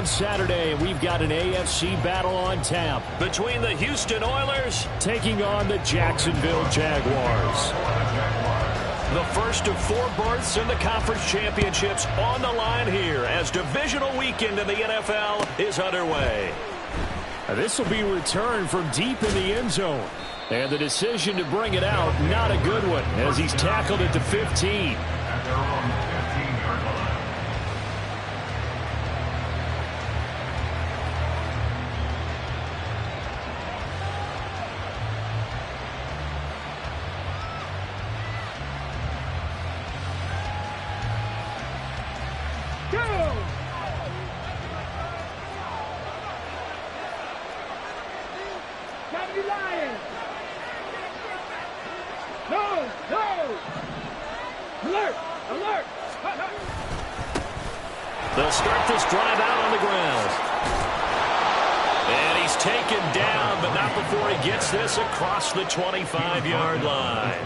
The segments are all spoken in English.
on Saturday, and we've got an AFC battle on tap between the Houston Oilers taking on the Jacksonville Jaguars. The first of 4 berths in the conference championships on the line here as divisional weekend in the NFL is underway. This will be returned from deep in the end zone. And the decision to bring it out, not a good one, as he's tackled at the 15. At their own 15-yard line. They'll start this drive out on the ground. And he's taken down, but not before he gets this across the 25-yard line.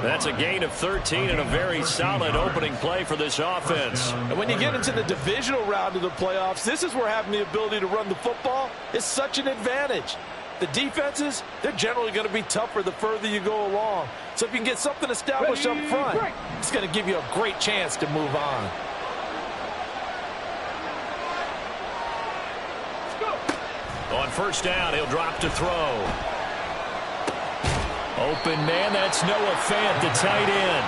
That's a gain of 13 and a very solid opening play for this offense. And when you get into the divisional round of the playoffs, this is where having the ability to run the football is such an advantage. The defenses, they're generally going to be tougher the further you go along. So if you can get something established up front, it's going to give you a great chance to move on. On first down, he'll drop to throw. Open man, that's Noah Fant, the tight end.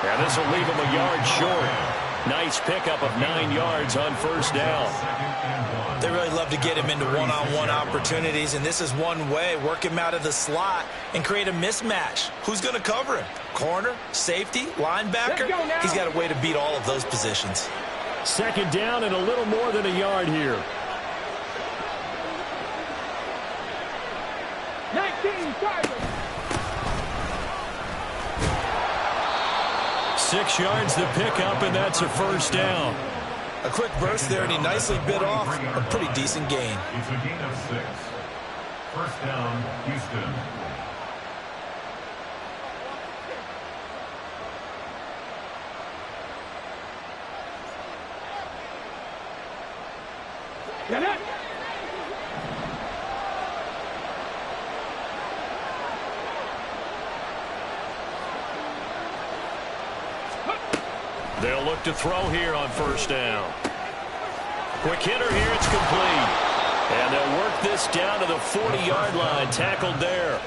And this will leave him a yard short. Nice pickup of 9 yards on first down. They really love to get him into one-on-one opportunities, and this is one way. Work him out of the slot and create a mismatch. Who's going to cover him? Corner, safety, linebacker? He's got a way to beat all of those positions. Second down and a little more than a yard here. 6 yards the pickup, and that's a first down. A quick burst there, and he nicely bit off a pretty decent gain. It's a gain of 6. First down, Houston. Get it! They'll look to throw here on first down. Quick hitter here, it's complete. And they'll work this down to the 40-yard line, tackled there.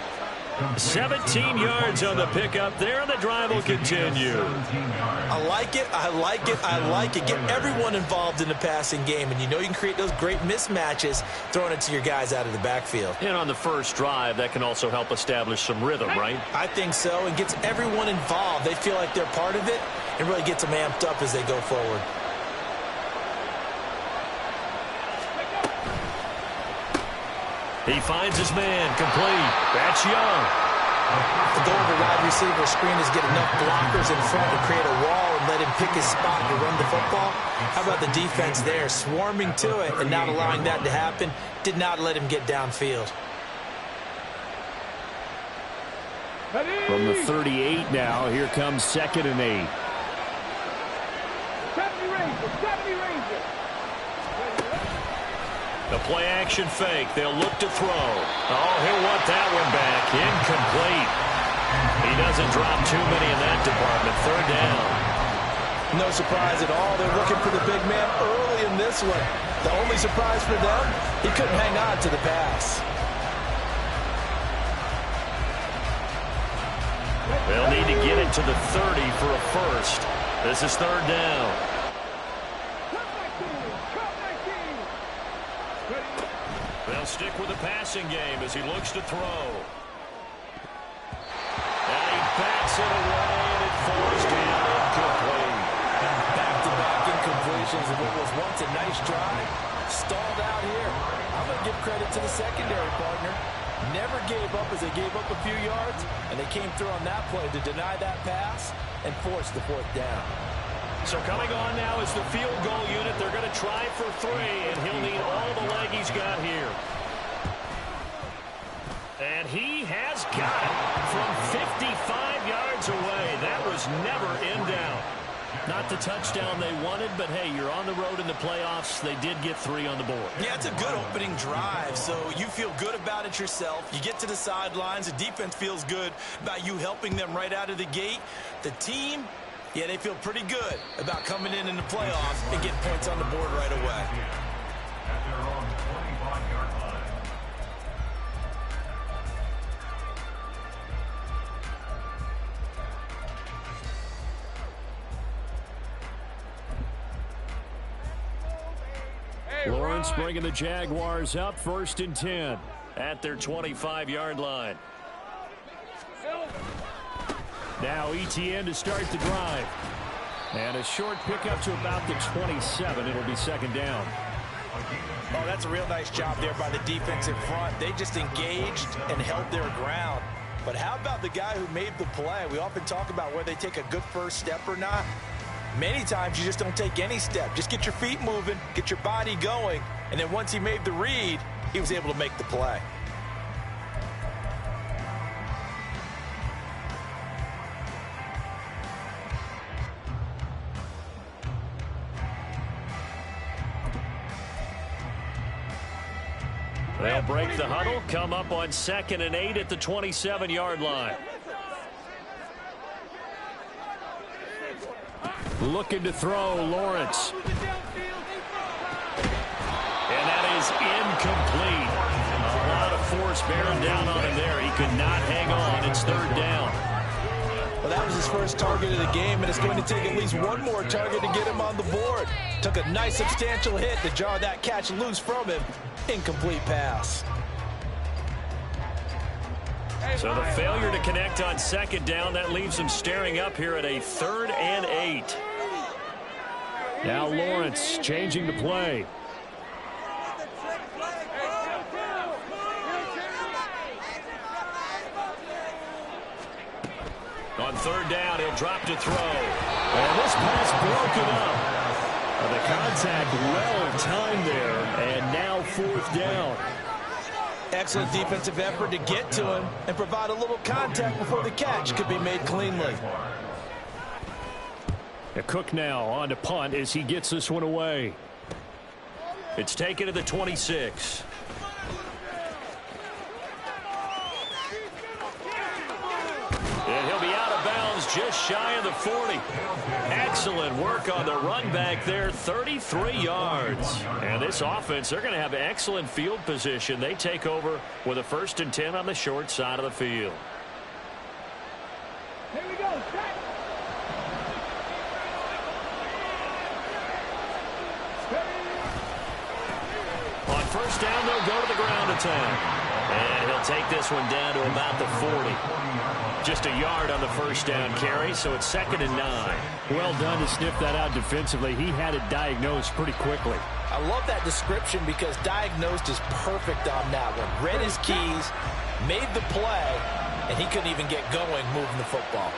17 yards on the pickup there, and the drive will continue. I like it, I like it, I like it. Get everyone involved in the passing game, and you know you can create those great mismatches throwing it to your guys out of the backfield. And on the first drive, that can also help establish some rhythm, right? I think so, and gets everyone involved. They feel like they're part of it, and really gets them amped up as they go forward. He finds his man, complete. That's Young. The goal of a wide receiver screen is get enough blockers in front to create a wall and let him pick his spot to run the football. How about the defense there, swarming to it and not allowing that to happen? Did not let him get downfield. From the 38 now, here comes 2nd and 8. 70 Rangers. The play-action fake. They'll look to throw. Oh, he'll want that one back. Incomplete. He doesn't drop too many in that department. Third down. No surprise at all. They're looking for the big man early in this one. The only surprise for them, he couldn't hang on to the pass. They'll need to get it to the 30 for a first. This is third down. They'll stick with the passing game as he looks to throw. And he bats it away, and it falls down incomplete. Back-to-back incompletions of what was once a nice drive. Stalled out here. I'm going to give credit to the secondary partner. Never gave up as they gave up a few yards, and they came through on that play to deny that pass and force the fourth down. So coming on now is the field goal unit. They're going to try for 3, and he'll need all the leg he's got here. And he has got it from 55 yards away. That was never in doubt. Not the touchdown they wanted, but hey, you're on the road in the playoffs. They did get 3 on the board. Yeah, it's a good opening drive, so you feel good about it yourself. You get to the sidelines. The defense feels good about you helping them right out of the gate. The team, yeah, they feel pretty good about coming in the playoffs and getting points on the board right away. At their own 25-yard line. Lawrence bringing the Jaguars up 1st and 10 at their 25-yard line. Now ETN to start the drive. And a short pickup to about the 27. It'll be 2nd down. Oh, that's a real nice job there by the defensive front. They just engaged and held their ground. But how about the guy who made the play? We often talk about whether they take a good first step or not. Many times you just don't take any step. Just get your feet moving, get your body going, and then once he made the read, he was able to make the play. They'll break the huddle, come up on 2nd and 8 at the 27-yard line. Looking to throw, Lawrence. And that is incomplete. A lot of force bearing down on him there. He could not hang on. It's 3rd down. Well, that was his first target of the game, and it's going to take at least one more target to get him on the board. Took a nice substantial hit to jar that catch loose from him. Incomplete pass. So the failure to connect on 2nd down, that leaves him staring up here at a 3rd and 8. Now Lawrence changing the play. On 3rd down, he'll drop to throw. And this pass broken up. The contact well timed there, and now 4th down. Excellent defensive effort to get to him and provide a little contact before the catch could be made cleanly. Cook now on to punt as he gets this one away. It's taken to the 26. And he'll be out of bounds just shy of the 40. Excellent work on the run back there, 33 yards. And this offense, they're going to have excellent field position. They take over with a 1st and 10 on the short side of the field. Here we go. On 1st down, they'll go to the ground attack. And he'll take this one down to about the 40. Just a yard on the 1st down carry, so it's 2nd and 9. Well done to sniff that out defensively. He had it diagnosed pretty quickly. I love that description because diagnosed is perfect on that one. Read his keys, made the play, and he couldn't even get going moving the football.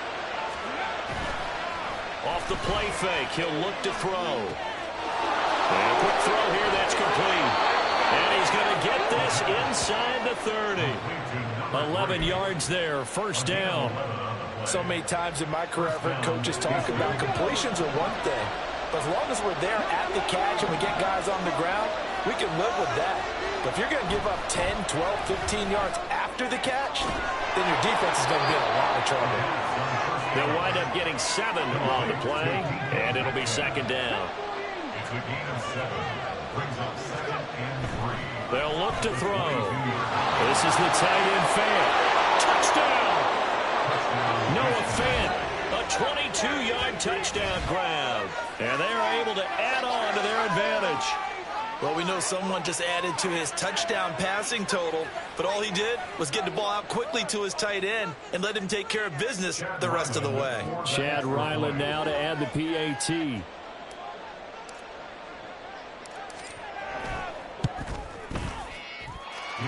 Off the play fake, he'll look to throw. And a quick throw here, that's complete. And he's going to get this inside the 30. 11 yards there, 1st down. So many times in my career, I've heard coaches talk about completions are one thing. But as long as we're there at the catch and we get guys on the ground, we can live with that. But if you're going to give up 10, 12, 15 yards after the catch, then your defense is going to be in a lot of trouble. They'll wind up getting 7 on the play, and it'll be 2nd down. It's a gain of 7. Brings up 2nd and 3. They'll look to throw. This is the tight end Fant. Touchdown! Noah Fant, a 22-yard touchdown grab. And they are able to add on to their advantage. Well, we know someone just added to his touchdown passing total, but all he did was get the ball out quickly to his tight end and let him take care of business the rest of the way. Chad Ryland now to add the PAT.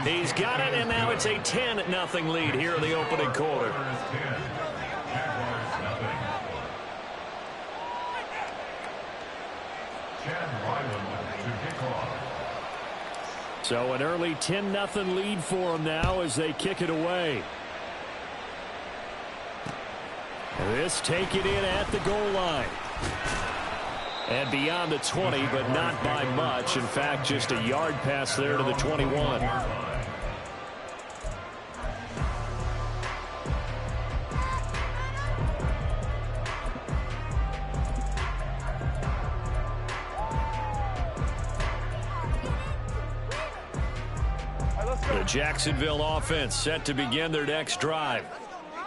He's got it, and now it's a 10-0 lead here in the opening quarter. So an early 10-0 lead for them now as they kick it away. This take it in at the goal line. And beyond the 20, but not by much. In fact, just a yard pass there to the 21. The Jacksonville offense set to begin their next drive.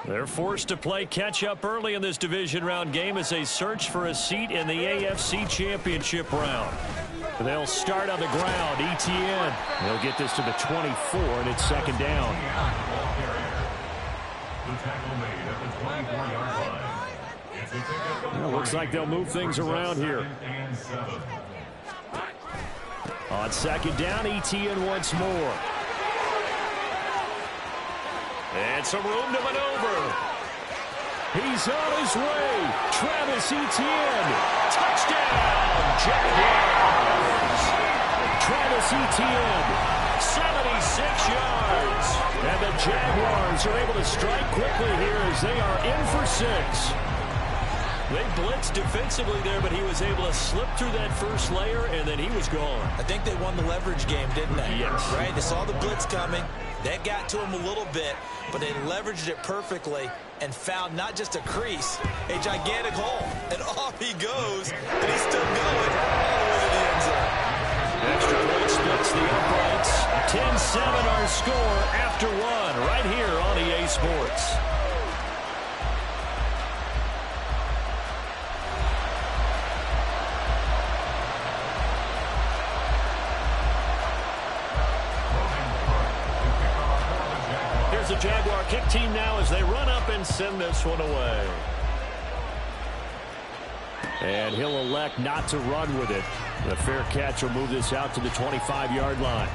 They're forced to play catch-up early in this division round game as they search for a seat in the AFC Championship round. They'll start on the ground. ETN. They'll get this to the 24, and it's second down. Well, looks like they'll move things around here. On second down, ETN once more. And some room to maneuver. He's on his way. Travis Etienne. Touchdown, Jaguars. Travis Etienne, 76 yards. And the Jaguars are able to strike quickly here as they are in for 6. They blitzed defensively there, but he was able to slip through that first layer, and then he was gone. I think they won the leverage game, didn't they? Yes. Right? They saw the blitz coming. That got to him a little bit, but they leveraged it perfectly and found not just a crease, a gigantic hole. And off he goes, and he's still going all the way to the end zone. Extra point splits the uprights. 10-7 our score after one right here on EA Sports. The Jaguar kick team now as they run up and send this one away. And he'll elect not to run with it. The fair catch will move this out to the 25-yard line.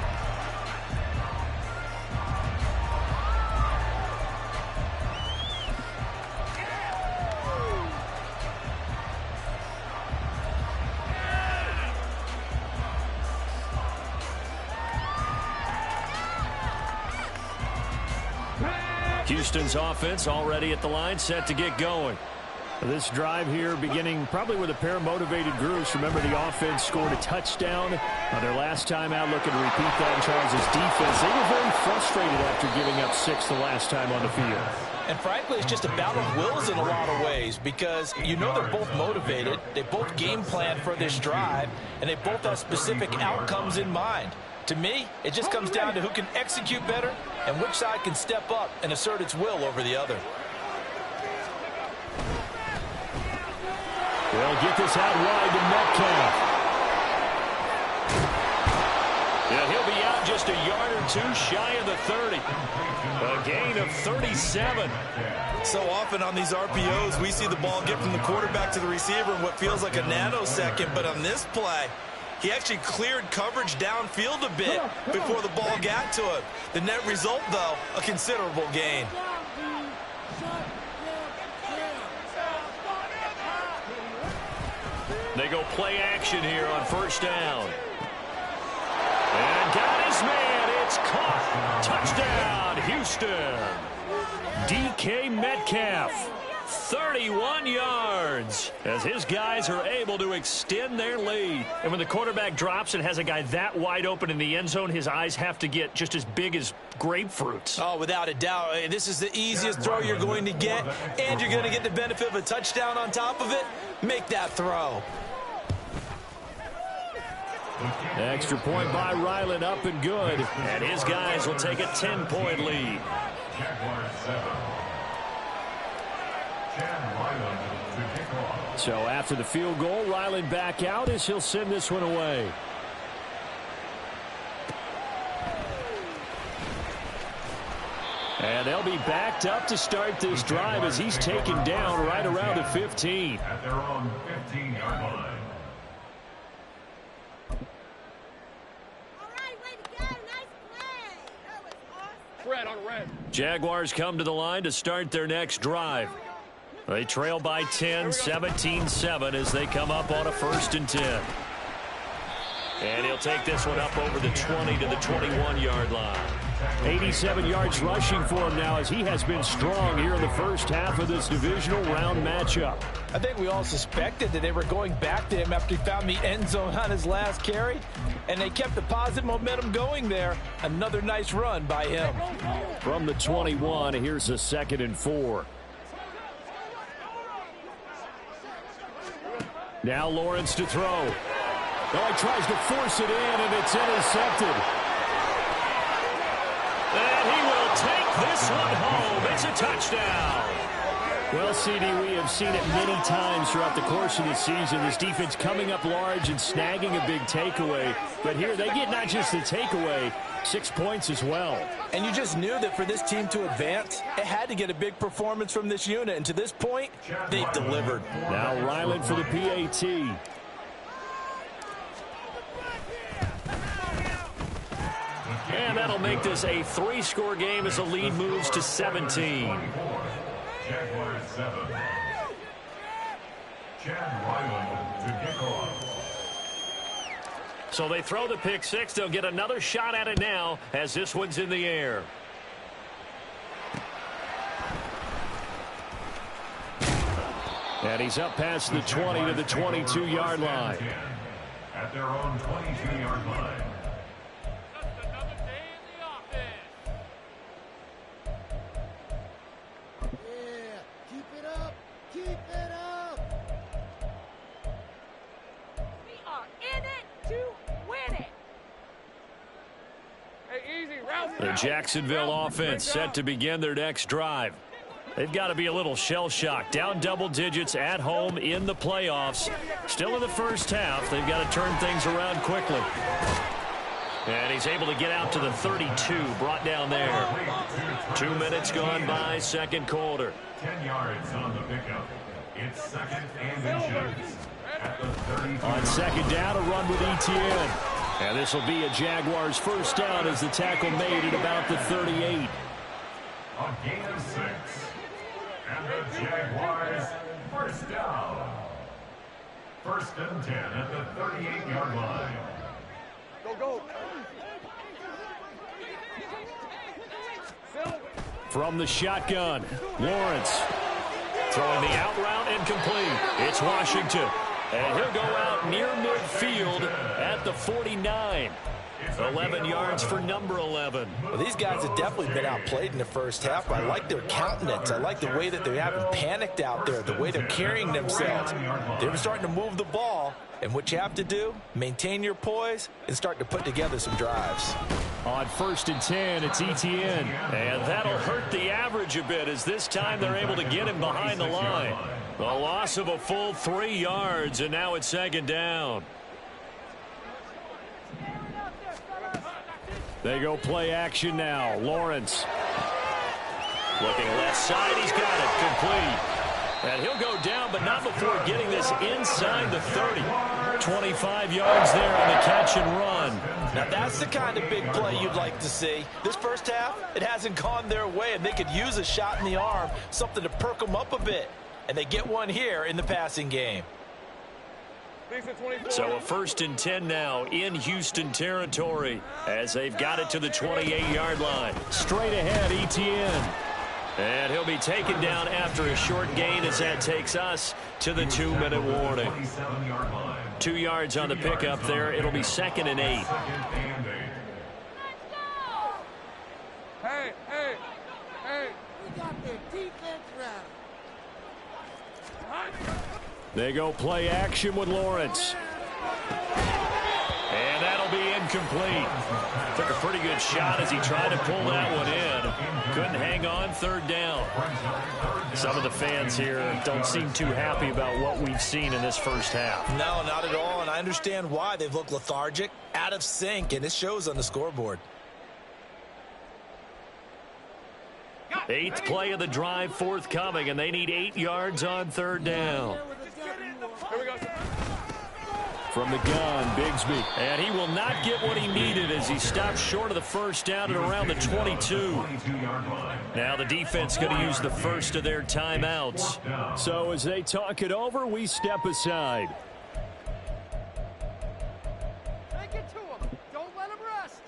Houston's offense already at the line, set to get going. This drive here beginning probably with a pair of motivated groups. Remember, the offense scored a touchdown on their last time out, looking to repeat that in Charles' defense. They were very frustrated after giving up 6 the last time on the field. And frankly, it's just a battle of wills in a lot of ways because you know they're both motivated. They both game plan for this drive, and they both have specific outcomes in mind. To me, it just comes down to who can execute better and which side can step up and assert its will over the other. They'll get this out wide to Metcalf. Yeah, he'll be out just a yard or two shy of the 30. A gain of 37. So often on these RPOs, we see the ball get from the quarterback to the receiver in what feels like a nanosecond. But on this play, he actually cleared coverage downfield a bit before the ball got to him. The net result, though, a considerable gain. They go play action here on first down. And got his man. It's caught. Touchdown, Houston. DK Metcalf. 31 yards as his guys are able to extend their lead. And when the quarterback drops and has a guy that wide open in the end zone, his eyes have to get just as big as grapefruits. Oh, without a doubt. This is the easiest throw you're going to get, and you're going to get the benefit of a touchdown on top of it. Make that throw. Extra point by Ryland, up and good. And his guys will take a 10-point lead. So after the field goal, Ryland back out as he'll send this one away. And they'll be backed up to start this drive as he's taken down right around the 15. At their own 15-yard line. Jaguars come to the line to start their next drive. They trail by 10, 17-7 as they come up on a 1st and 10. And he'll take this one up over the 20 to the 21-yard line. 87 yards rushing for him now as he has been strong here in the first half of this divisional round matchup. I think we all suspected that they were going back to him after he found the end zone on his last carry, and they kept the positive momentum going there. Another nice run by him. From the 21, here's a 2nd and 4. Now Lawrence to throw. Oh, he tries to force it in, and it's intercepted. And he will take this one home. It's a touchdown. Well, CD, we have seen it many times throughout the course of the season. This defense coming up large and snagging a big takeaway. But here they get not just the takeaway, 6 points as well. And you just knew that for this team to advance, it had to get a big performance from this unit. And to this point, they've delivered. Now Ryland for the PAT. And that'll make this a 3-score game as the lead moves to 17. Jaguars 7. Chad Ryland to kick off. So they throw the pick six. They'll get another shot at it now as this one's in the air. And he's up past the 20 to the 22-yard line. At their own 22-yard line. The Jacksonville offense set to begin their next drive. They've got to be a little shell-shocked. Down double digits at home in the playoffs. Still in the first half. They've got to turn things around quickly. And he's able to get out to the 32, brought down there. 2 minutes gone by, second quarter. 10 yards on the pickup. It's 2nd and inches. At the 32. On second down, a run with Etienne. And this will be a Jaguars first down as the tackle made at about the 38. A gain of 6. And the Jaguars first down. 1st and 10 at the 38-yard line. Go. From the shotgun, Lawrence throwing the out route incomplete. It's Washington. And he'll go out near midfield at the 49. 11 yards for number 11. Well, these guys have definitely been outplayed in the first half. I like their countenance. I like the way that they haven't panicked out there, the way they're carrying themselves. They're starting to move the ball. And what you have to do, maintain your poise and start to put together some drives. On 1st and 10, it's Etienne. And that'll hurt the average a bit as this time they're able to get him behind the line. A loss of a full 3 yards, and now it's 2nd down. They go play action now. Lawrence looking left side. He's got it complete. And he'll go down, but not before getting this inside the 30. 25 yards there on the catch and run. Now that's the kind of big play you'd like to see. This first half, it hasn't gone their way, and they could use a shot in the arm, something to perk them up a bit. And they get one here in the passing game. So a 1st and 10 now in Houston territory as they've got it to the 28-yard line. Straight ahead, Etienne. And he'll be taken down after a short gain as that takes us to the 2-minute warning. 2 yards on the pickup there. It'll be 2nd and 8. Hey. We got their defense right. They go play action with Lawrence. And that'll be incomplete. Took a pretty good shot as he tried to pull that one in. Couldn't hang on, 3rd down. Some of the fans here don't seem too happy about what we've seen in this first half. No, not at all, and I understand why. They've looked lethargic, out of sync, and it shows on the scoreboard. 8th play of the drive forthcoming, and they need 8 yards on 3rd down. From the gun, Bigsby. And he will not get what he needed as he stopped short of the first down at around the 22. Now the defense going to use the first of their timeouts. So as they talk it over, we step aside. Take it to him. Don't let him rest.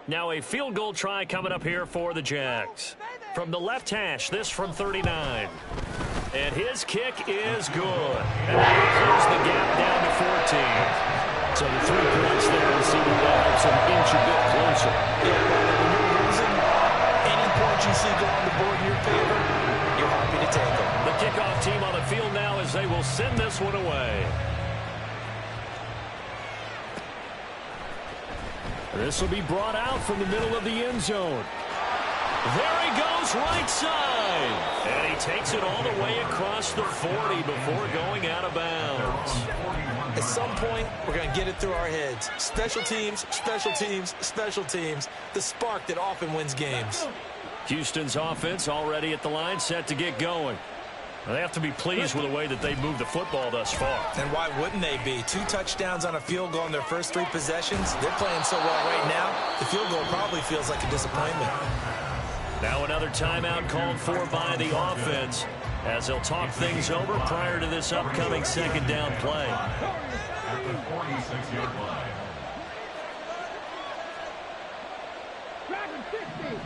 Now a field goal try coming up here for the Jags. From the left hash, this from 39. And his kick is good. And that'll close the gap down to 14. So the 3 points there to see that helps him inch a bit closer. Yeah, when you're losing, any point you see go on the board in your favor, you're happy to take them. The kickoff team on the field now as they will send this one away. This will be brought out from the middle of the end zone. There he goes, right side. And he takes it all the way across the 40 before going out of bounds. At some point, we're going to get it through our heads. Special teams, special teams, special teams. The spark that often wins games. Houston's offense already at the line, set to get going. They have to be pleased with the way that they've moved the football thus far. And why wouldn't they be? 2 touchdowns on a field goal in their first 3 possessions. They're playing so well right now, the field goal probably feels like a disappointment. Now another timeout called for by the offense as they'll talk things over prior to this upcoming second down play. At the 46-yard line. Dragon 60.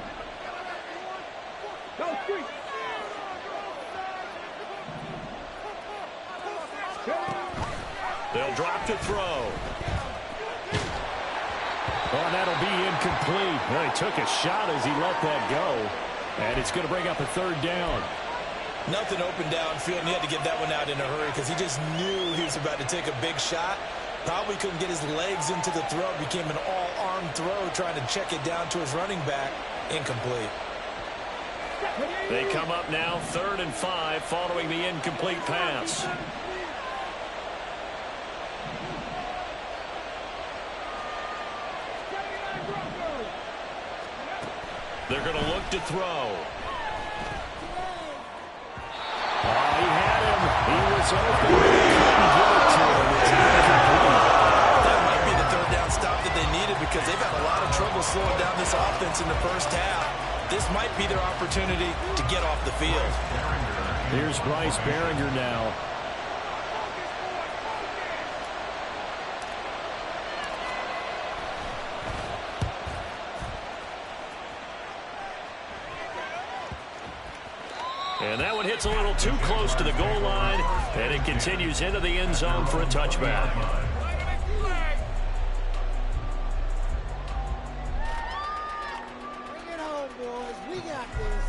Go street. They'll drop to throw. Oh, that'll be incomplete. Well, he took a shot as he let that go. And it's going to bring up a 3rd down. Nothing open downfield, and he had to get that one out in a hurry because he just knew he was about to take a big shot. Probably couldn't get his legs into the throw. Became an all-arm throw, trying to check it down to his running back. Incomplete. They come up now 3rd and 5 following the incomplete pass. They're going to look to throw. Oh, he had him. He was open. Couldn't give it to him. It's incomplete. That might be the 3rd down stop that they needed because they've had a lot of trouble slowing down this offense in the first half. This might be their opportunity to get off the field. Here's Bryce Behringer now. And that one hits a little too close to the goal line, and it continues into the end zone for a touchback. Bring it home, boys. We got this.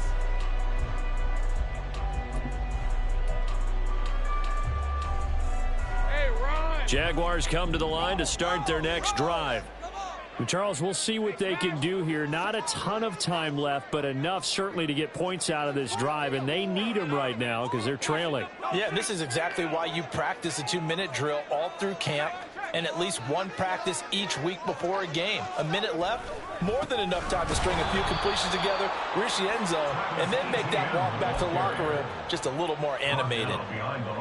Hey, Ron. Jaguars come to the line to start their next drive. Charles, we'll see what they can do here. Not a ton of time left, but enough certainly to get points out of this drive, and they need them right now because they're trailing. Yeah, this is exactly why you practice a 2-minute drill all through camp and at least 1 practice each week before a game. A minute left, more than enough time to string a few completions together, reach the end zone, and then make that walk back to the locker room just a little more animated.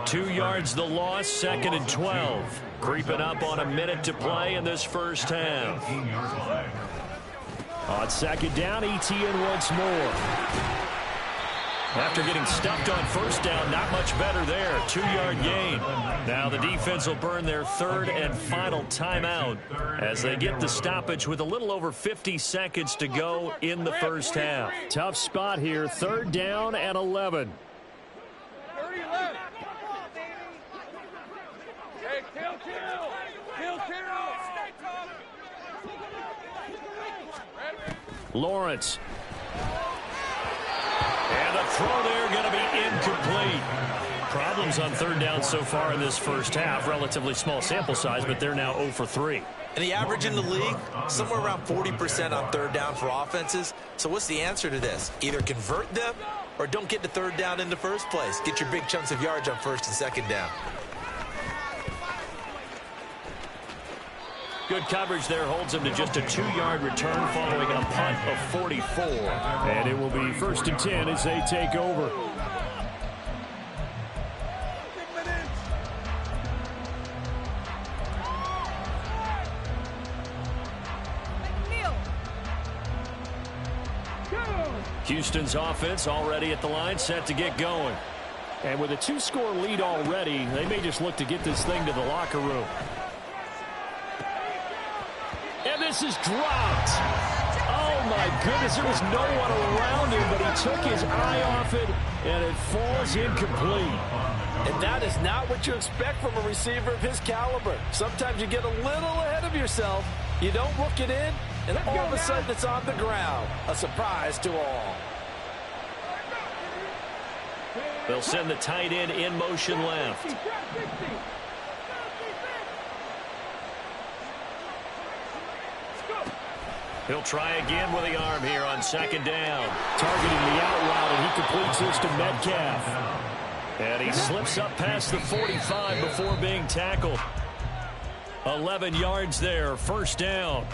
2 yards the loss, 2nd and 12. Creeping up on a minute to play in this first half. On 2nd down, ETN once more. After getting stuffed on 1st down, not much better there. 2-yard gain. Now the defense will burn their 3rd and final timeout as they get the stoppage with a little over 50 seconds to go in the first half. Tough spot here, 3rd down and 11. 30 left. Hey, kill. Lawrence. And the throw there going to be incomplete. Problems on 3rd down so far in this first half. Relatively small sample size, but they're now 0 for 3. And the average in the league, somewhere around 40% on 3rd down for offenses. So what's the answer to this? Either convert them or don't get to 3rd down in the first place. Get your big chunks of yards on 1st and 2nd down. Good coverage there holds him to just a 2-yard return following a punt of 44. And it will be 1st and 10 as they take over. Houston's offense already at the line, set to get going. And with a 2-score lead already, they may just look to get this thing to the locker room. And this is dropped. my goodness, there was no one around him, but he took his eye off it, and it falls incomplete. And that is not what you expect from a receiver of his caliber. Sometimes you get a little ahead of yourself, you don't look it in, and all of a sudden it's on the ground. A surprise to all. They'll send the tight end in motion left. He'll try again with the arm here on second down. Targeting the out route, and he completes this to Metcalf. And he slips up past the 45 before being tackled. 11 yards there, first down.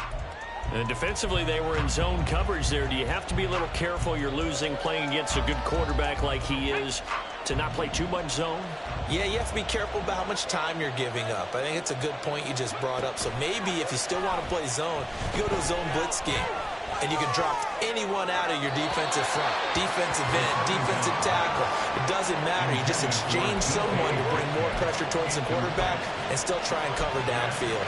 And defensively, they were in zone coverage there. Do you have to be a little careful? You're losing playing against a good quarterback like he is to not play too much zone? Yeah, you have to be careful about how much time you're giving up. I think it's a good point you just brought up. So maybe if you still want to play zone, you go to a zone blitz scheme. And you can drop anyone out of your defensive front, defensive end, defensive tackle. It doesn't matter. You just exchange someone to bring more pressure towards the quarterback and still try and cover downfield.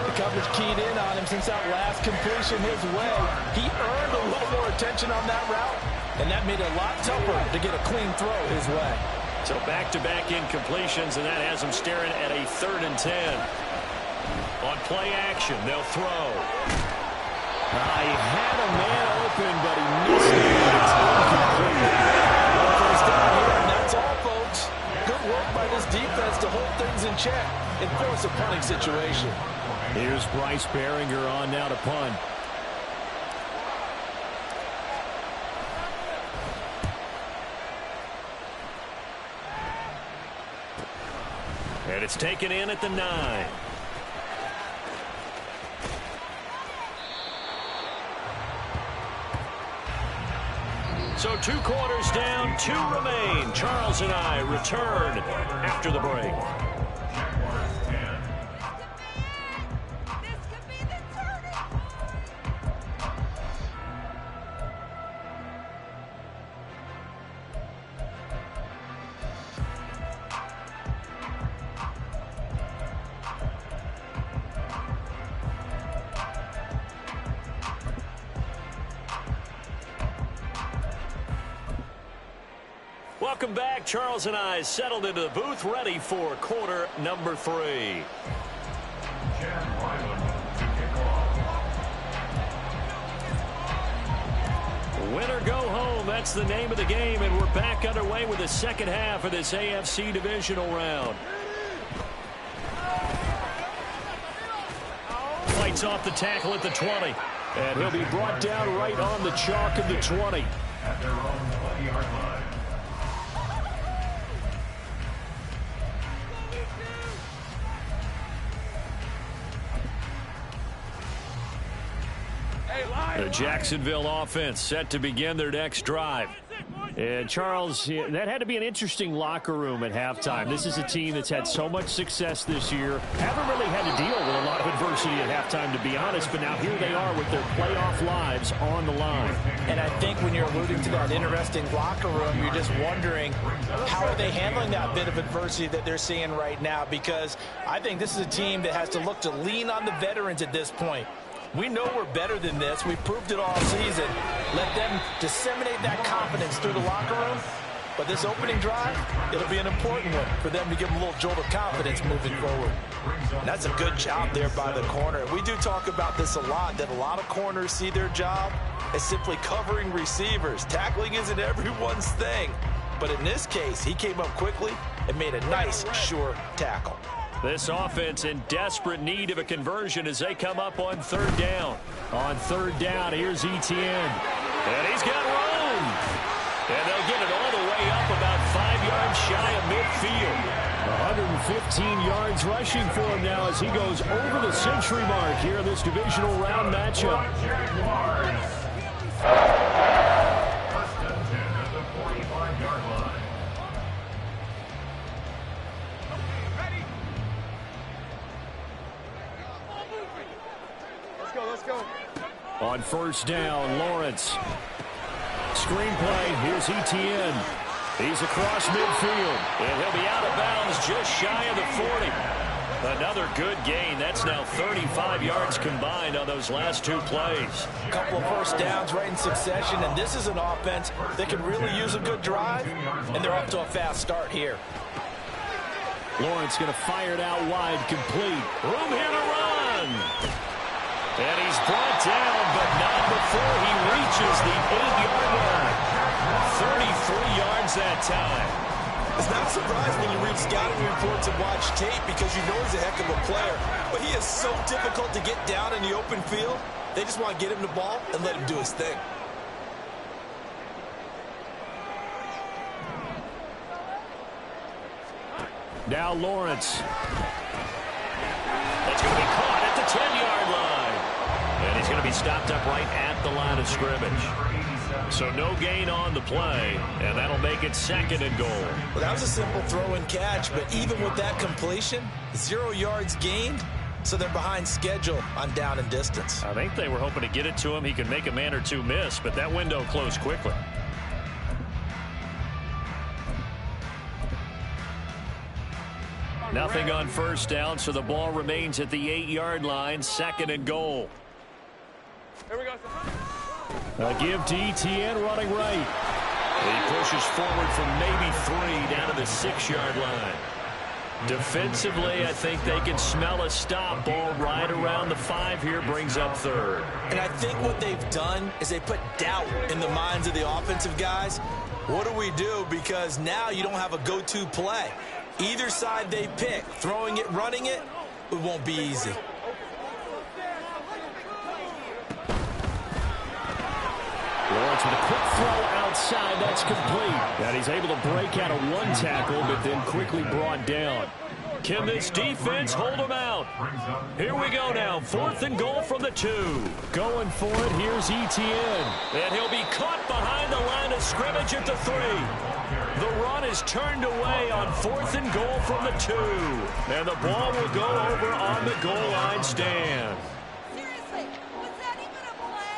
The coverage keyed in on him since that last completion his way. He earned a little more attention on that route, and that made it a lot tougher to get a clean throw his way. So back-to-back incompletions, and that has him staring at a 3rd and 10. On play action, they'll throw. He had a man open, but he missed it. It's incomplete. Well, first down here, and that's all, folks. Good work by this defense to hold things in check and force a punting situation. Here's Bryce Behringer on now to punt. And it's taken in at the 9. So 2 quarters down, 2 remain. Charles and I return after the break. Welcome back. Charles and I settled into the booth, ready for quarter number 3. Win or go home, that's the name of the game, and we're back underway with the second half of this AFC divisional round. Fights off the tackle at the 20, and he'll be brought down right on the chalk of the 20. At their own 20-yard line. The Jacksonville offense set to begin their next drive. And Charles, that had to be an interesting locker room at halftime. This is a team that's had so much success this year. Haven't really had to deal with a lot of adversity at halftime, to be honest. But now here they are with their playoff lives on the line. And I think when you're alluding to that interesting locker room, you're just wondering how are they handling that bit of adversity that they're seeing right now? Because I think this is a team that has to look to lean on the veterans at this point. We know we're better than this. We've proved it all season. Let them disseminate that confidence through the locker room. But this opening drive, it'll be an important one for them to give them a little jolt of confidence moving forward. And that's a good job there by the corner. We do talk about this a lot, that a lot of corners see their job as simply covering receivers. Tackling isn't everyone's thing. But in this case, he came up quickly and made a nice, sure tackle. This offense in desperate need of a conversion as they come up on 3rd down. On 3rd down, here's Etienne. And he's got room. And they'll get it all the way up about 5 yards shy of midfield. 115 yards rushing for him now as he goes over the century mark here in this divisional round matchup. First and 10 at the 45-yard line. Let's go. On 1st down, Lawrence. Screenplay, here's Etienne. He's across midfield, and he'll be out of bounds just shy of the 40. Another good gain. That's now 35 yards combined on those last 2 plays. A couple of first downs right in succession, and this is an offense that can really use a good drive, and they're off to a fast start here. Lawrence going to fire it out wide, complete. Room here to run. And he's brought down, but not before he reaches the 8-yard line. 33 yards that time. It's not a surprise when you read scouting reports and watch tape because you know he's a heck of a player. But he is so difficult to get down in the open field. They just want to get him the ball and let him do his thing. Now Lawrence. That's going to be caught at the 10-yard line. And he's going to be stopped up right at the line of scrimmage. So no gain on the play, and that'll make it 2nd and goal. Well, that was a simple throw and catch, but even with that completion, 0 yards gained, so they're behind schedule on down and distance. I think they were hoping to get it to him. He could make a man or two miss, but that window closed quickly. Nothing on first down, so the ball remains at the 8-yard line, 2nd and goal. Here we go. A give to Etienne running right. He pushes forward from maybe 3 down to the 6-yard line. Defensively, I think they can smell a stop. Ball right around the 5 here, brings up 3rd. And I think what they've done is they put doubt in the minds of the offensive guys. What do we do? Because now you don't have a go-to play. Either side they pick, throwing it, running it, it won't be easy. Lawrence with a quick throw outside. That's complete. And he's able to break out of 1 tackle, but then quickly brought down. Can this defense hold him out? Here we go now. 4th and goal from the 2. Going for it. Here's Etienne. And he'll be caught behind the line of scrimmage at the 3. The run is turned away on 4th and goal from the 2. And the ball will go over on the goal line stand. Seriously, was that even a play?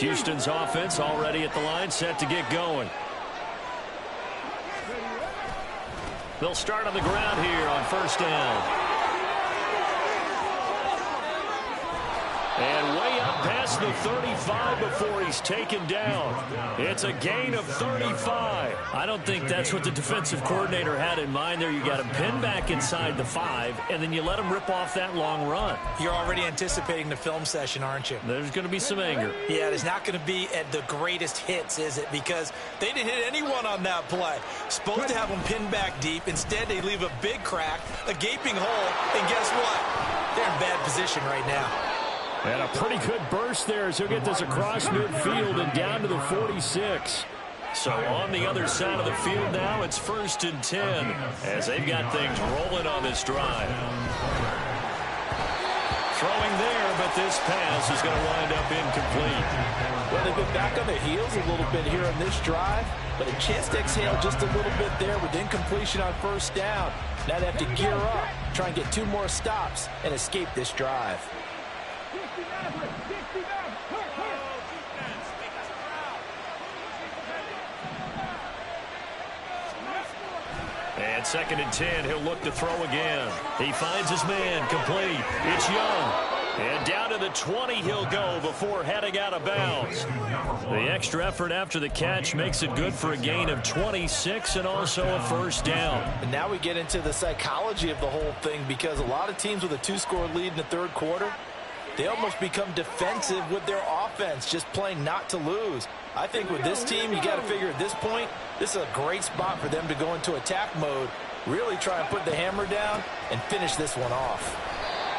Houston's offense already at the line, set to get going. They'll start on the ground here on first down. And way up past the 35 before he's taken down. It's a gain of 35. I don't think that's what the defensive coordinator had in mind there. You got him pinned back inside the 5, and then you let him rip off that long run. You're already anticipating the film session, aren't you? There's going to be some anger. Yeah, there's not going to be at the greatest hits, is it? Because they didn't hit anyone on that play. Supposed to have them pinned back deep. Instead, they leave a big crack, a gaping hole, and guess what? They're in bad position right now. And a pretty good burst there as he'll get this across midfield and down to the 46. So on the other side of the field now, it's 1st and 10 as they've got things rolling on this drive. Throwing there, but this pass is going to wind up incomplete. Well, they've been back on their heels a little bit here on this drive, but a chance to exhale just a little bit there with incompletion on first down. Now they have to gear up, try and get 2 more stops, and escape this drive. And 2nd and 10, he'll look to throw again. He finds his man, complete. It's Young. And down to the 20 he'll go before heading out of bounds. The extra effort after the catch makes it good for a gain of 26 and also a first down. And now we get into the psychology of the whole thing because a lot of teams with a 2-score lead in the 3rd quarter, they almost become defensive with their offense, just playing not to lose. I think with this team, you got to figure at this point, this is a great spot for them to go into attack mode, really try and put the hammer down and finish this one off.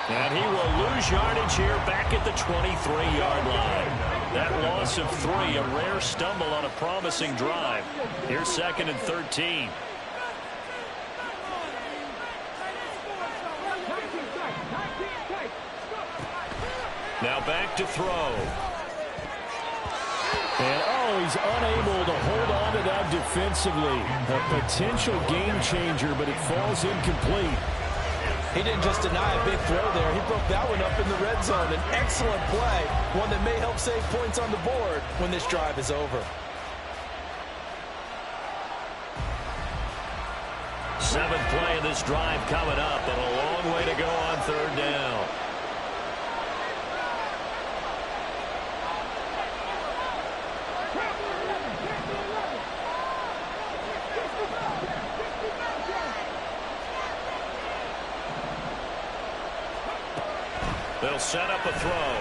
And he will lose yardage here back at the 23-yard line. That loss of 3, a rare stumble on a promising drive. Here's 2nd and 13. Now back to throw. And, he's unable to hold on to that defensively. A potential game changer, but it falls incomplete. He didn't just deny a big throw there. He broke that one up in the red zone. An excellent play, one that may help save points on the board when this drive is over. Seventh play of this drive coming up, but a long way to go on third down. They'll set up a throw.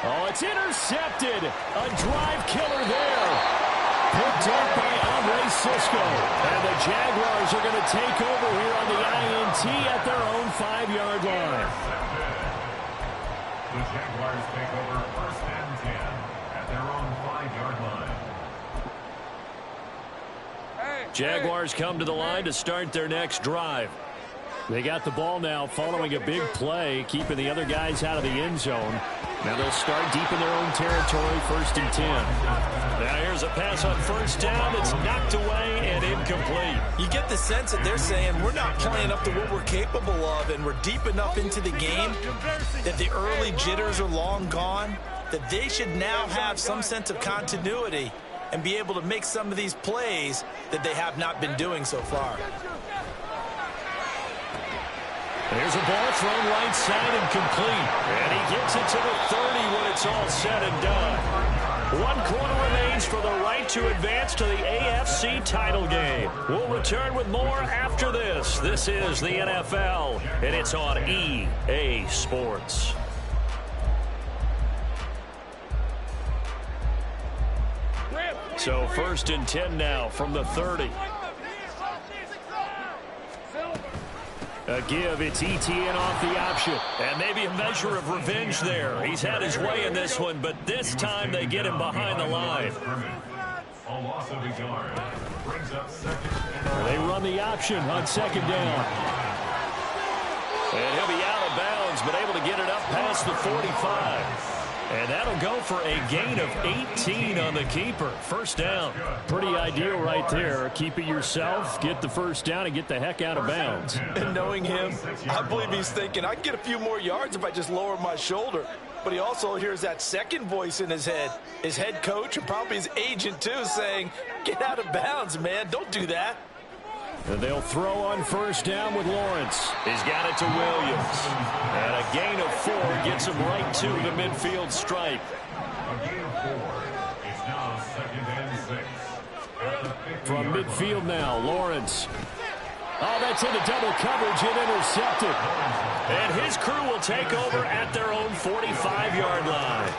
Oh, it's intercepted. A drive killer there. Picked up by Andre Cisco. And the Jaguars are going to take over here on the INT at their own 5-yard line. The Jaguars take over first and 10 at their own 5-yard line. Jaguars come to the line to start their next drive. They got the ball now following a big play, keeping the other guys out of the end zone. Now they'll start deep in their own territory, first and 10. Now here's a pass on first down. It's knocked away and incomplete. You get the sense that they're saying we're not playing up to what we're capable of, and we're deep enough into the game that the early jitters are long gone, that they should now have some sense of continuity and be able to make some of these plays that they have not been doing so far. There's a ball thrown right side and complete. And he gets it to the 30 when it's all said and done. 1 quarter remains for the right to advance to the AFC title game. We'll return with more after this. This is the NFL, and it's on EA Sports. So first and 10 now from the 30. A give, it's ETN off the option. And maybe a measure of revenge there. He's had his way in this one, but this time they get him behind the line. A loss of a yard brings up second. They run the option on second down. And he'll be out of bounds, but able to get it up past the 45. And that'll go for a gain of 18 on the keeper. First down. Pretty ideal right there. Keep it yourself, get the first down, and get the heck out of bounds. And knowing him, I believe he's thinking, I can get a few more yards if I just lower my shoulder. But he also hears that second voice in his head, his head coach and probably his agent too, saying, get out of bounds, man. Don't do that. And they'll throw on first down with Lawrence. He's got it to Williams. And a gain of 4 gets him right to the midfield stripe. A gain of 4. It's now second and 6. From midfield now, Lawrence. Oh, that's into double coverage and intercepted. And his crew will take over at their own 45-yard line.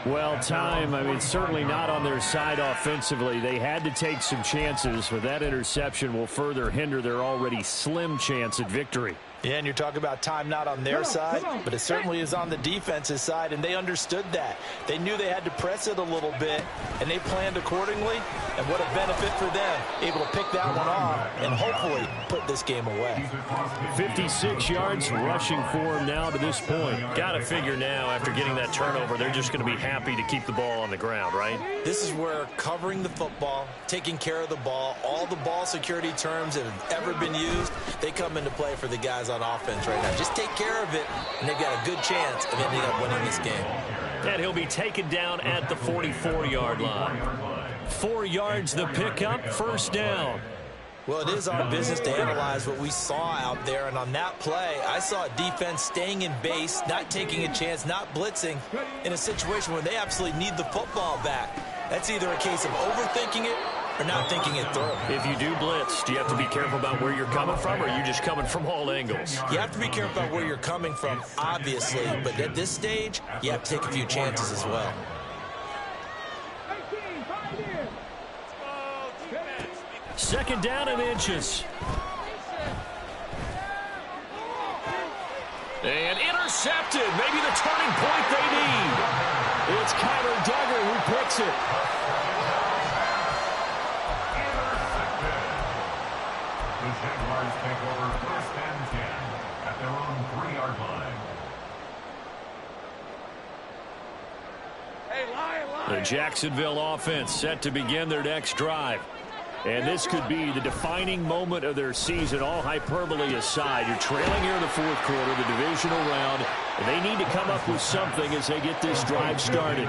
Well, time, I mean, certainly not on their side offensively. They had to take some chances, but that interception will further hinder their already slim chance at victory. Yeah, and you're talking about time not on their side, but it certainly is on the defense's side, and they understood that. They knew they had to press it a little bit, and they planned accordingly, and what a benefit for them, able to pick that one off and hopefully put this game away. 56 yards rushing for him now to this point. Got to figure now, after getting that turnover, they're just going to be happy to keep the ball on the ground, right? This is where covering the football, taking care of the ball, all the ball security terms that have ever been used, they come into play for the guys on offense right now. Just take care of it, and they've got a good chance of ending up winning this game. And he'll be taken down at the 44-yard line. 4 yards the pickup, first down. Well, it is our business to analyze what we saw out there, and on that play, I saw a defense staying in base, not taking a chance, not blitzing in a situation where they absolutely need the football back. That's either a case of overthinking it or not thinking it through. If you do blitz, do you have to be careful about where you're coming from, or are you just coming from all angles? You have to be careful about where you're coming from, obviously, but at this stage, you have to take a few chances as well. Second down and inches. And intercepted. Maybe the turning point they need. It's Kyler Duggar who picks it. The Jaguars take over first and 10 at their own 3-yard line. The Jacksonville offense set to begin their next drive. And this could be the defining moment of their season, all hyperbole aside. You're trailing here in the fourth quarter, the divisional round, and they need to come up with something as they get this drive started.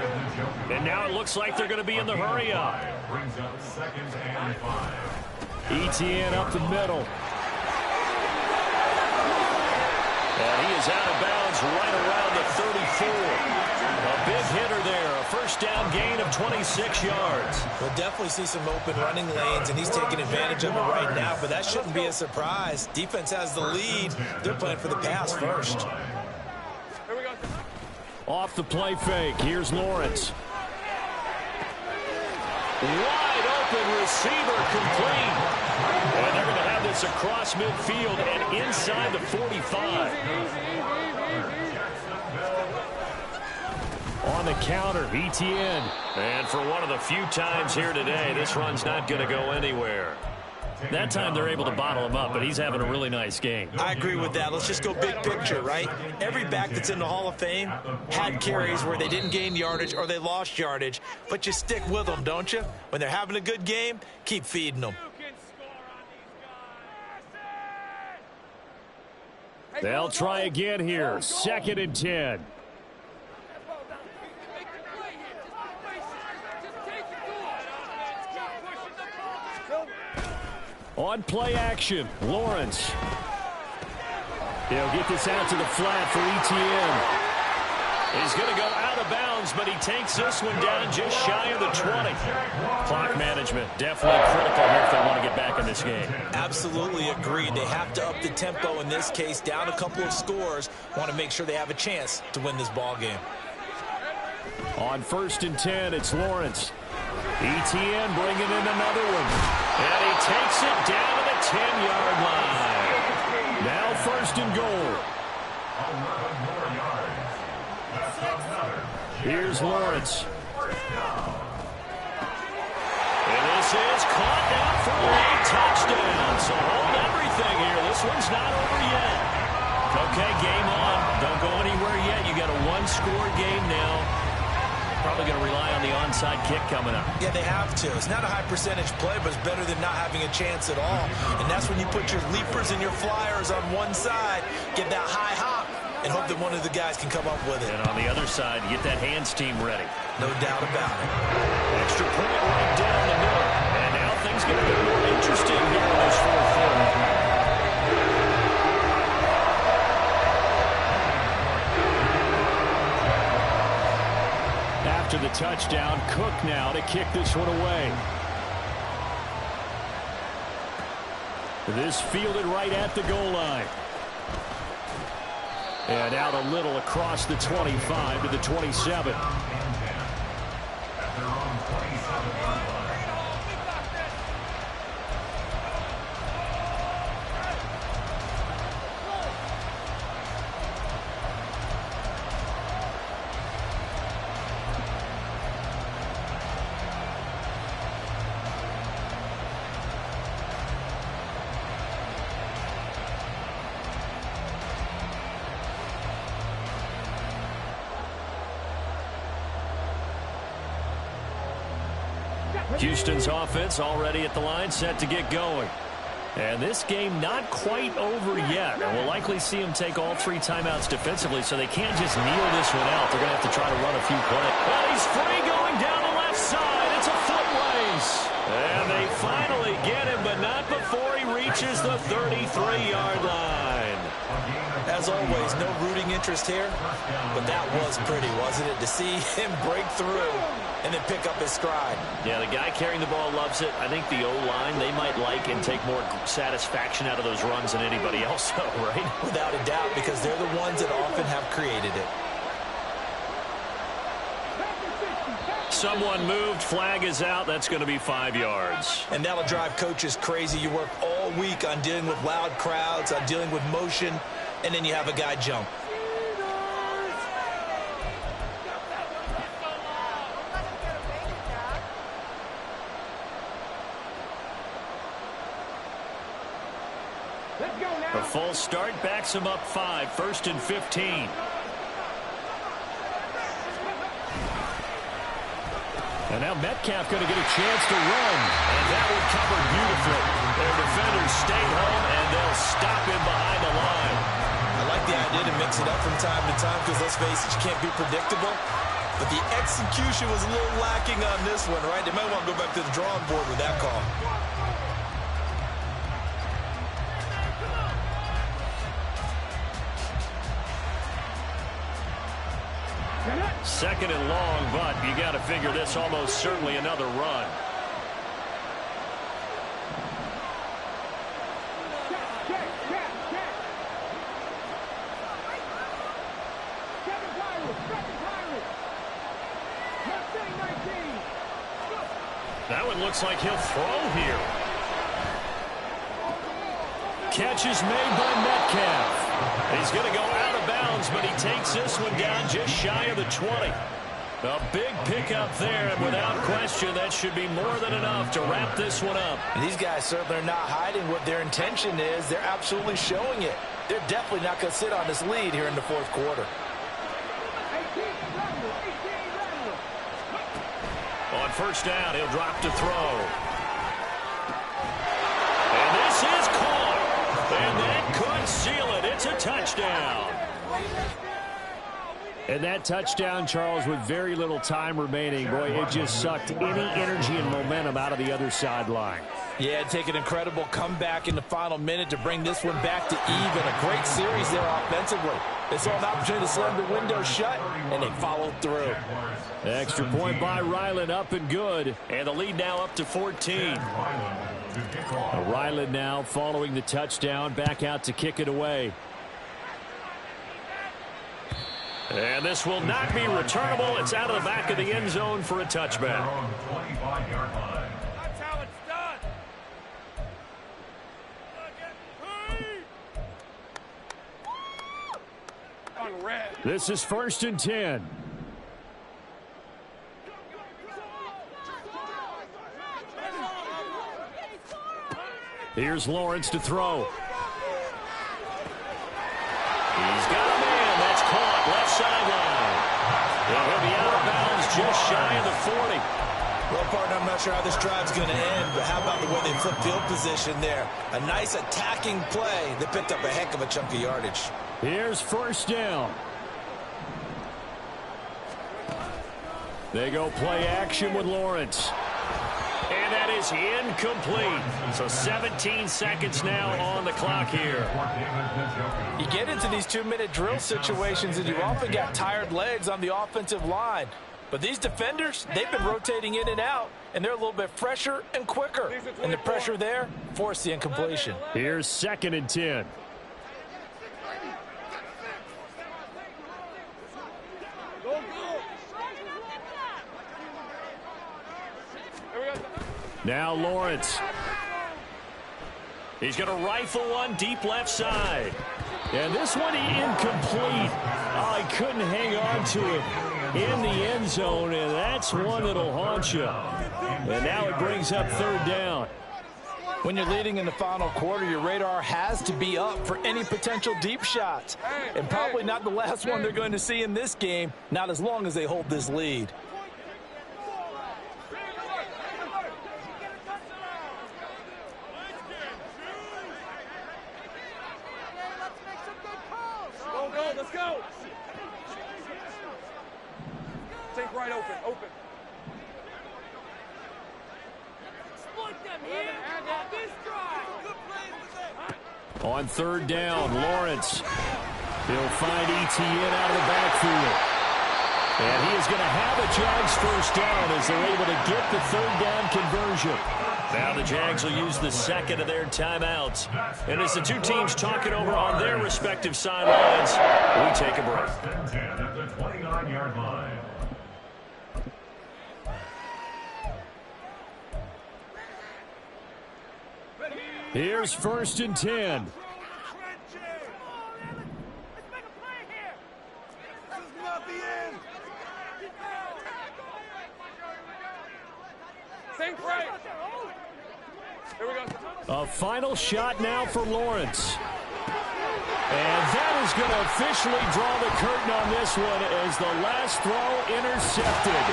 And now it looks like they're going to be in the hurry-up. Brings up second and 5. ETN up the middle. And he is out of bounds right around the 34. A big hitter there. A first down gain of 26 yards. We'll definitely see some open running lanes, and he's taking advantage of it right now, but that shouldn't be a surprise. Defense has the lead. They're playing for the pass first. Off the play fake. Here's Lawrence. Wide open receiver complete. And they're going to have this across midfield and inside the 45. On the counter, ETN. And for one of the few times here today, this run's not going to go anywhere. That time they're able to bottle him up, but he's having a really nice game. I agree with that. Let's just go big picture, right? Every back that's in the Hall of Fame had carries where they didn't gain yardage or they lost yardage, but you stick with them, don't you? When they're having a good game, keep feeding them. They'll try again here. 2nd and 10. On play action, Lawrence. He'll get this out to the flat for ETN. He's going to go out of bounds, but he takes this one down just shy of the 20. Clock management, definitely critical here if they want to get back in this game. Absolutely agreed. They have to up the tempo in this case, down a couple of scores. Want to make sure they have a chance to win this ball game. On 1st and 10, it's Lawrence. ETN bringing in another one. And he takes it down to the 10-yard line. Now 1st and goal. Here's Lawrence. And this is caught down for a touchdown. So hold everything here. This one's not over yet. Okay, game on. Don't go anywhere yet. You got a one-score game now. Probably going to rely on the onside kick coming up. Yeah, they have to. It's not a high percentage play, but it's better than not having a chance at all. And that's when you put your leapers and your flyers on one side, get that high hop, and hope that one of the guys can come up with it. And on the other side, you get that hands team ready. No doubt about it. Extra point right down the middle. And now things get a bit more interesting here in this 4th quarter. After the touchdown, Cook now to kick this one away. This fielded right at the goal line. And out a little across the 25 to the 27. Houston's offense already at the line, set to get going. And this game not quite over yet. And we'll likely see them take all 3 timeouts defensively, so they can't just kneel this one out. They're going to have to try to run a few plays. Well, he's free going down the left side. It's a foot race. And they finally get him, but not before he reaches the 33-yard line. As always, no rooting interest here, but that was pretty, wasn't it? To see him break through and then pick up his stride. Yeah, the guy carrying the ball loves it. I think the O-line, they might like and take more satisfaction out of those runs than anybody else, though, right? Without a doubt, because they're the ones that often have created it. Someone moved, flag is out. That's going to be 5 yards. And that'll drive coaches crazy. You work all week on dealing with loud crowds, on dealing with motion, and then you have a guy jump. A full start backs him up 5, 1st and 15. And now Metcalf going to get a chance to run. And that one covered beautifully. Their defenders stay home, and they'll stop him behind the line. I like the idea to mix it up from time to time because, let's face it, you can't be predictable. But the execution was a little lacking on this one, right? They might want to go back to the drawing board with that call. Second and long, but you got to figure this almost certainly another run. That one looks like he'll throw here. Catch is made by Metcalf. He's going to go out of bounds, but he takes this one down just shy of the 20. A big pickup there, and without question, that should be more than enough to wrap this one up. And these guys certainly are not hiding what their intention is. They're absolutely showing it. They're definitely not going to sit on this lead here in the fourth quarter. On first down, he'll drop to throw. And this is caught. And that could seal it. It's a touchdown. And that touchdown, Charles, with very little time remaining, boy, it just sucked any energy and momentum out of the other sideline. Yeah, take an incredible comeback in the final minute to bring this one back to even. A great series there offensively. They saw an opportunity to slam the window shut, and they followed through. Extra point by Ryland, up and good. And the lead now up to 14. Ryland now following the touchdown, back out to kick it away. And this will not be returnable. It's out of the back of the end zone for a touchback. That's how it's done. On red. This is 1st and 10. Here's Lawrence to throw. He's got a man. That's caught. Left sideline. And he'll be out of bounds just shy of the 40. Well, partner, I'm not sure how this drive's going to end, but how about the way they flip field position there? A nice attacking play. They picked up a heck of a chunk of yardage. Here's first down. They go play action with Lawrence. And that is incomplete. So 17 seconds now on the clock here. You get into these 2-minute drill situations and you often got tired legs on the offensive line. But these defenders, they've been rotating in and out, and they're a little bit fresher and quicker. And the pressure there forced the incompletion. Here's 2nd and 10. Now Lawrence. He's going to rifle one deep left side. And this one incomplete. Oh, he couldn't hang on to it in the end zone, and that's one that'll haunt you. And now it brings up 3rd down. When you're leading in the final quarter, your radar has to be up for any potential deep shots. And probably not the last one they're going to see in this game, not as long as they hold this lead. Let's go. Take right open. Open. Exploit them here on this drive. On 3rd down, Lawrence. He'll find Etienne out of the backfield. And he is going to have a Jags first down as they're able to get the 3rd down conversion. Now the Jags will use the 2nd of their timeouts. And as the two teams talk it over on their respective sidelines, we take a break. 10 at the 29-yard line. Here's 1st and 10. Think right. Here we go. A final shot now for Lawrence. And that is going to officially draw the curtain on this one as the last throw intercepted.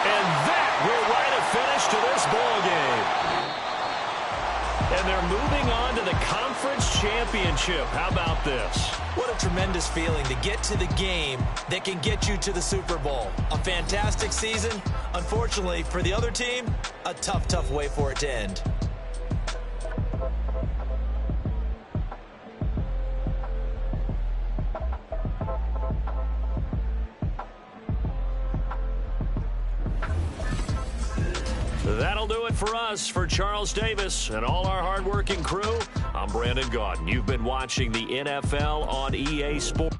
And that will write a finish to this ball game. And they're moving on to the conference championship. How about this? What a tremendous feeling to get to the game that can get you to the Super Bowl. A fantastic season. Unfortunately, for the other team, a tough, tough way for it to end. That'll do it for us. For Charles Davis and all our hardworking crew, I'm Brandon Gaudin. You've been watching the NFL on EA Sports.